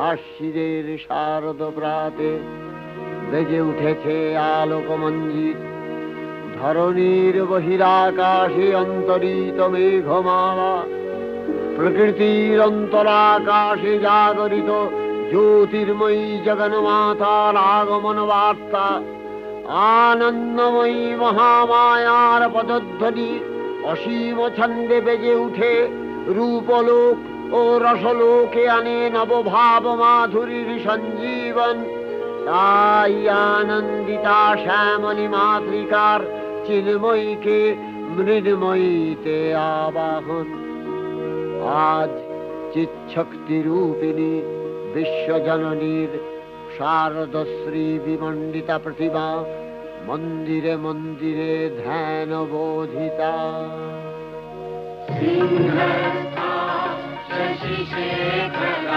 আশ্বিনের শারদ প্রাতে বেজে উঠেছে আলোকমঞ্জিত। ধরণীর বহিরাকাশে অন্তরিত মেঘমালা, প্রকৃতির অন্তরাকাশে জাগরিত জ্যোতির্ময়ী জগন্মাতার আগমন বার্তা। আনন্দময়ী মহামায়ার পদধ্বনি অসীম ছন্দে বেজে উঠে রূপলোক ও রসলোকে আনে নবভাব মাধুরীর সঞ্জীবন। তাই আনন্দিতা শ্যামলী মাতৃকার চিন্ময়ীকে মৃন্ময়ীতে আবাহন। আজ চিৎশক্তি রূপিণী বিশ্বজননীর শারদশ্রী বিমণ্ডিতা প্রতিমা মন্দিরে মন্দিরে ধ্যান বোধিতা। সিংহস্থা শশিশেখর